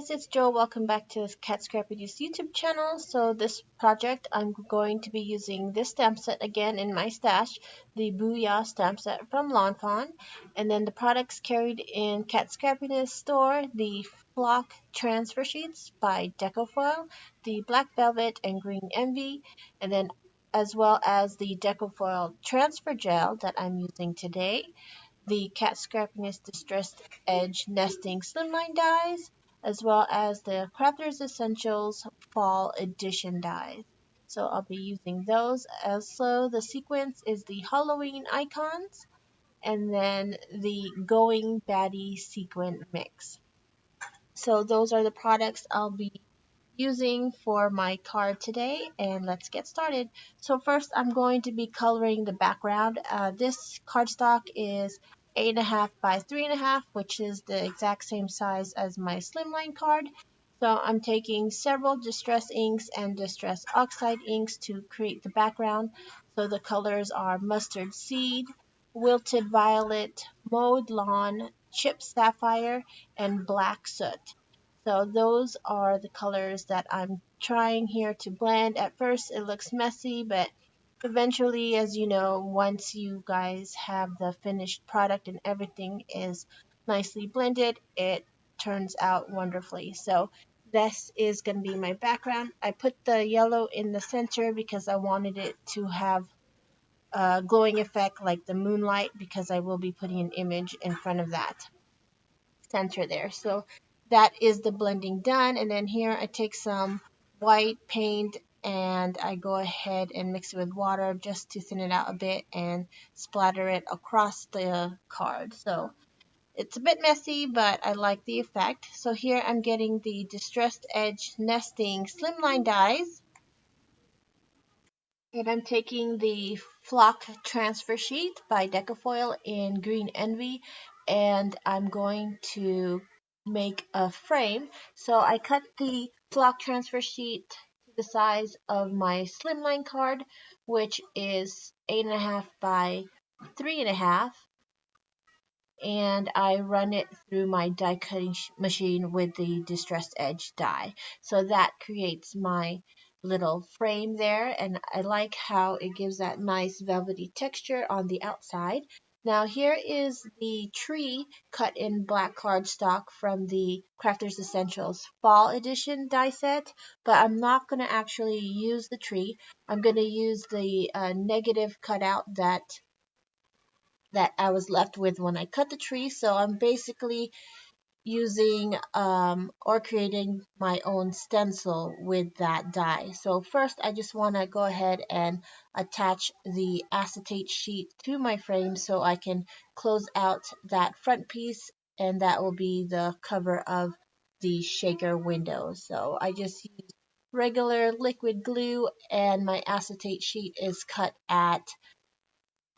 guys, it's Joe. Welcome back to Scrappiness YouTube channel. So this project, I'm going to be using this stamp set again in my stash, the Booyah stamp set from Lawn Fawn. And then the products carried in Scrappiness store, the Flock Transfer Sheets by Deco Foil, the Black Velvet and Green Envy, and then as well as the Deco Foil Transfer Gel that I'm using today, the Cat Scrappiness Distressed Edge Nesting Slimline dies, as well as the Crafter's Essentials Fall Edition dies. So I'll be using those. Also, the sequence is the Halloween icons, and then the Going Baddie sequin mix. So those are the products I'll be using for my card today, and let's get started. So first I'm going to be coloring the background. This cardstock is 8.5 by 3.5, which is the exact same size as my slimline card. So I'm taking several distress inks and distress oxide inks to create the background. So the colors are mustard seed, wilted violet, mowed lawn, chipped sapphire, and black soot. So those are the colors that I'm trying here to blend. At first it looks messy, but eventually, as you know, once you guys have the finished product and everything is nicely blended, it turns out wonderfully. So this is going to be my background. I put the yellow in the center because I wanted it to have a glowing effect like the moonlight, because I will be putting an image in front of that center there. So that is the blending done, and then here I take some white paint and I go ahead and mix it with water just to thin it out a bit and splatter it across the card. So it's a bit messy, but I like the effect. So here I'm getting the Distressed Edge Nesting Slimline dies, and I'm taking the Flock Transfer Sheet by Decofoil in Green Envy, and I'm going to make a frame. So I cut the Flock Transfer Sheet to the size of my slimline card, which is 8.5 by 3.5, and I run it through my die cutting machine with the Distressed Edge die. So that creates my little frame there, and I like how it gives that nice velvety texture on the outside. Now here is the tree cut in black cardstock from the Crafter's Essentials Fall Edition die set, but I'm not going to actually use the tree. I'm going to use the negative cutout that I was left with when I cut the tree. So I'm basically using or creating my own stencil with that die. So first I just want to go ahead and attach the acetate sheet to my frame so I can close out that front piece, and that will be the cover of the shaker window. So I just use regular liquid glue, and my acetate sheet is cut at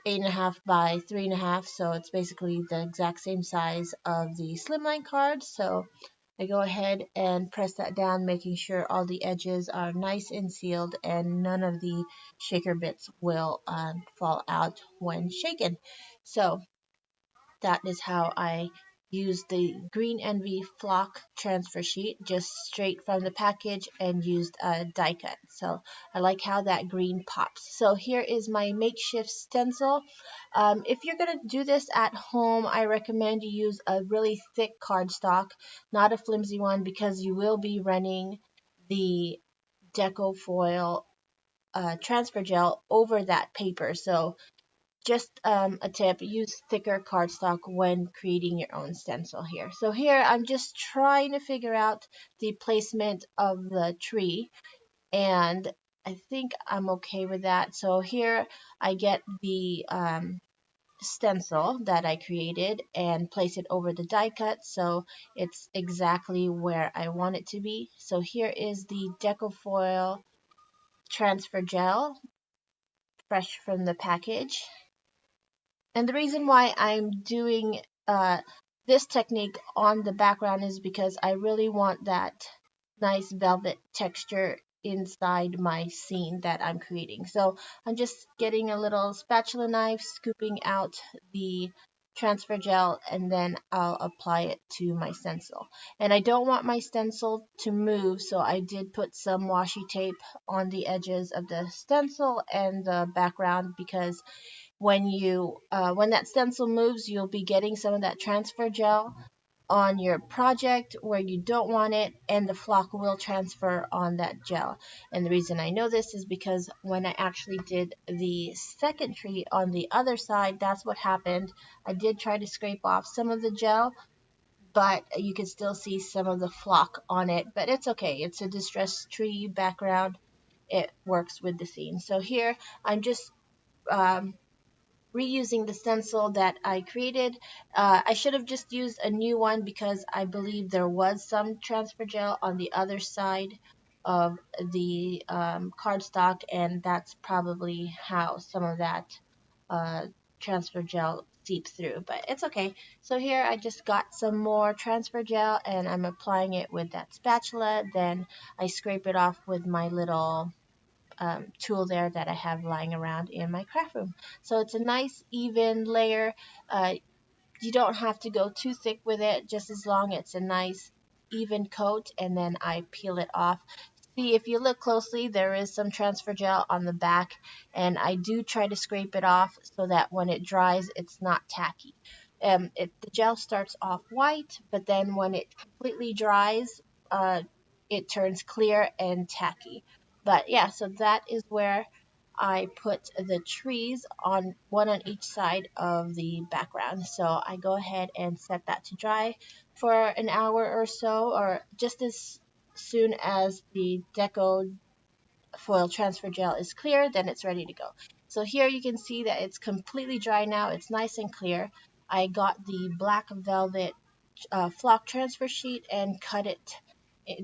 8.5 by 3.5, so it's basically the exact same size of the slimline card. So I go ahead and press that down, making sure all the edges are nice and sealed and none of the shaker bits will fall out when shaken. So that is how I used the Green Envy Flock transfer sheet just straight from the package and used a die cut. So I like how that green pops. So here is my makeshift stencil. If you're going to do this at home, I recommend you use a really thick cardstock, not a flimsy one, because you will be running the Deco foil transfer gel over that paper. So just a tip, use thicker cardstock when creating your own stencil here. So here I'm just trying to figure out the placement of the tree, and I think I'm okay with that. So here I get the stencil that I created and place it over the die cut so it's exactly where I want it to be. So here is the Decofoil transfer gel, fresh from the package. And the reason why I'm doing this technique on the background is because I really want that nice velvet texture inside my scene that I'm creating. So I'm just getting a little spatula knife, scooping out the transfer gel, and then I'll apply it to my stencil. And I don't want my stencil to move, so I did put some washi tape on the edges of the stencil and the background, because when that stencil moves, you'll be getting some of that transfer gel on your project where you don't want it, and the flock will transfer on that gel. And the reason I know this is because when I actually did the second tree on the other side, that's what happened. I did try to scrape off some of the gel, but you can still see some of the flock on it, but it's okay. It's a distressed tree background. It works with the scene. So here I'm just um, reusing the stencil that I created. I should have just used a new one because I believe there was some transfer gel on the other side of the cardstock, and that's probably how some of that uh, transfer gel seeps through, but it's okay. So here I just got some more transfer gel and I'm applying it with that spatula. Then I scrape it off with my little tool there that I have lying around in my craft room. So it's a nice even layer. Uh, you don't have to go too thick with it, just as long as it's a nice even coat, and then I peel it off. See, if you look closely, there is some transfer gel on the back, and I do try to scrape it off so that when it dries, it's not tacky. The gel starts off white, but then when it completely dries, it turns clear and tacky. But yeah, so that is where I put the trees on one on each side of the background. So I go ahead and set that to dry for an hour or so, or just as soon as the Deco foil transfer gel is clear, then it's ready to go. So here you can see that it's completely dry now. It's nice and clear. I got the black velvet flock transfer sheet and cut it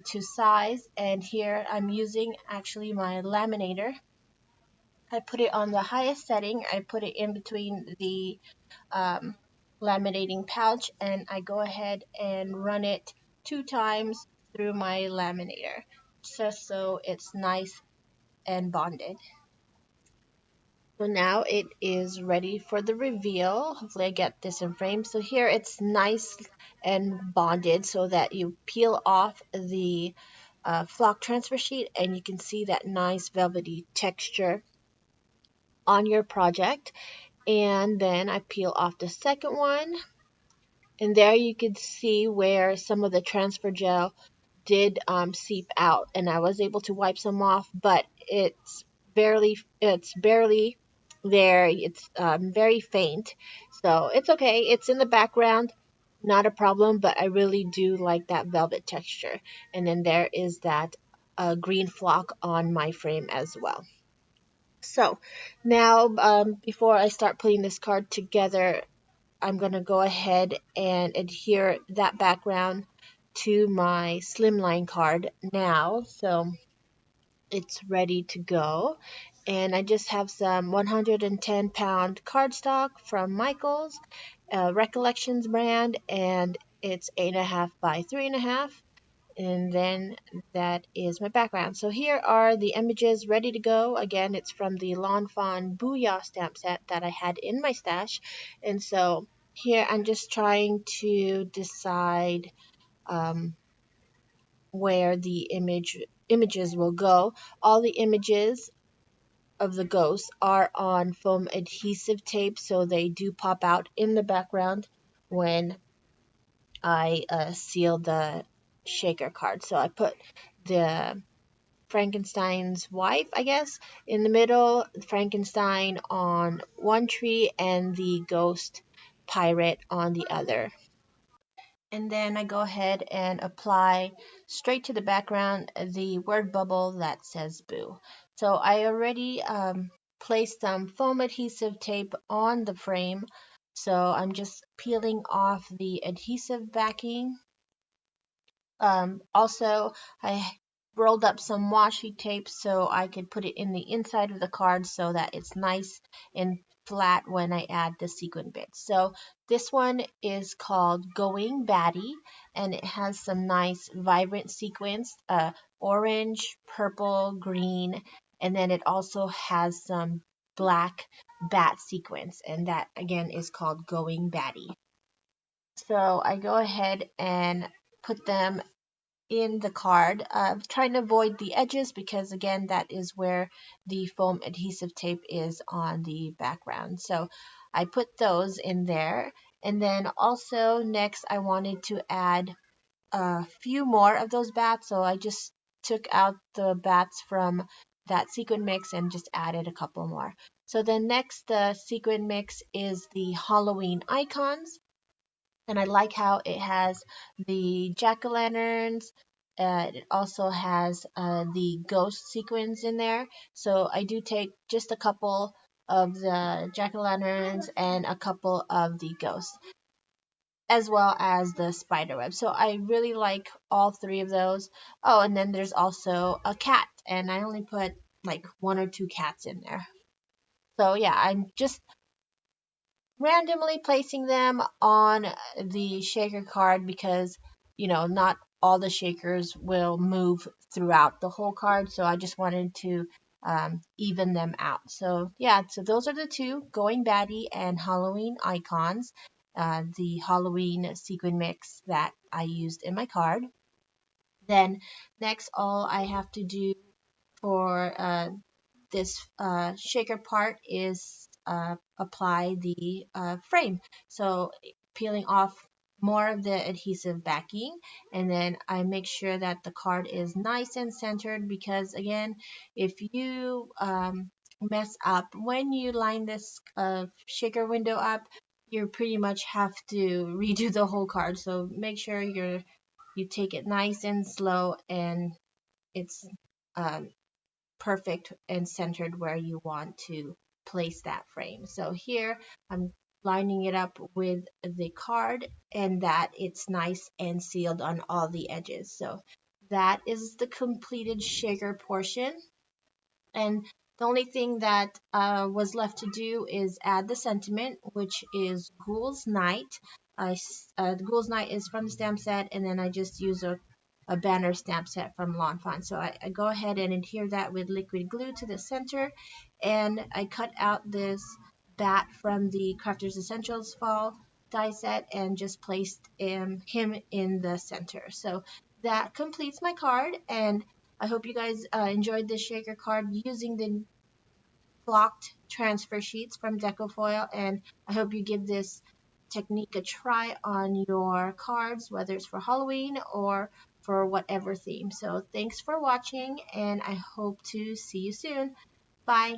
to size. And here I'm using actually my laminator. I put it on the highest setting. I put it in between the um, laminating pouch, and I go ahead and run it 2 times through my laminator just so it's nice and bonded. So now it is ready for the reveal. Hopefully I get this in frame. So here it's nice and bonded so that you peel off the flock transfer sheet and you can see that nice velvety texture on your project. And then I peel off the second one, and there you can see where some of the transfer gel did seep out, and I was able to wipe some off, but it's barely there. It's very faint, so it's okay. It's in the background, not a problem, but I really do like that velvet texture. And then there is that green flock on my frame as well. So now, before I start putting this card together, I'm going to go ahead and adhere that background to my slimline card now. So it's ready to go. And I just have some 110-pound cardstock from Michaels, Recollections brand, and it's 8.5 by 3.5. And then that is my background. So here are the images ready to go. Again, it's from the Lawn Fawn Booyah stamp set that I had in my stash. And so here I'm just trying to decide um, where the images will go. All the images of the ghosts are on foam adhesive tape, so they do pop out in the background when I seal the shaker card. So I put the Frankenstein's wife, I guess, in the middle, Frankenstein on one tree, and the ghost pirate on the other. And then I go ahead and apply straight to the background the word bubble that says boo. So I already placed some foam adhesive tape on the frame. So I'm just peeling off the adhesive backing. Also, I rolled up some washi tape so I could put it in the inside of the card so that it's nice and flat when I add the sequin bits. So this one is called Going Batty, and it has some nice vibrant sequins, orange, purple, green, and then it also has some black bat sequence, and that again is called Going Batty. So I go ahead and put them in the card, trying to avoid the edges because again that is where the foam adhesive tape is on the background. So I put those in there, and then also next I wanted to add a few more of those bats, so I just took out the bats from that sequin mix and just added a couple more. So then next, the sequin mix is the Halloween icons, and I like how it has the jack-o'-lanterns. It also has the ghost sequins in there. So I do take just a couple of the jack-o'-lanterns and a couple of the ghosts, as well as the spider web. So I really like all three of those. Oh, and then there's also a cat, and I only put like one or two cats in there. So yeah, I'm just randomly placing them on the shaker card because, not all the shakers will move throughout the whole card. So I just wanted to even them out. So yeah, so those are the two, Going Batty and Halloween icons, the Halloween sequin mix that I used in my card. Then next, all I have to do for this shaker part is apply the frame. So peeling off more of the adhesive backing, and then I make sure that the card is nice and centered because again, if you mess up when you line this shaker window up, you pretty much have to redo the whole card. So make sure you take it nice and slow, and it's um, perfect and centered where you want to place that frame. So here I'm lining it up with the card, and that it's nice and sealed on all the edges. So that is the completed shaker portion. And the only thing that was left to do is add the sentiment, which is Ghoul's Night. Ghoul's Night is from the stamp set, and then I just use a banner stamp set from Lawn Fawn. So I go ahead and adhere that with liquid glue to the center, and I cut out this bat from the Crafter's Essentials Fall die set and just placed him in the center. So that completes my card, and I hope you guys enjoyed this shaker card using the blocked transfer sheets from Deco Foil, and I hope you give this technique a try on your cards, whether it's for Halloween or for whatever theme. So thanks for watching, and I hope to see you soon. Bye.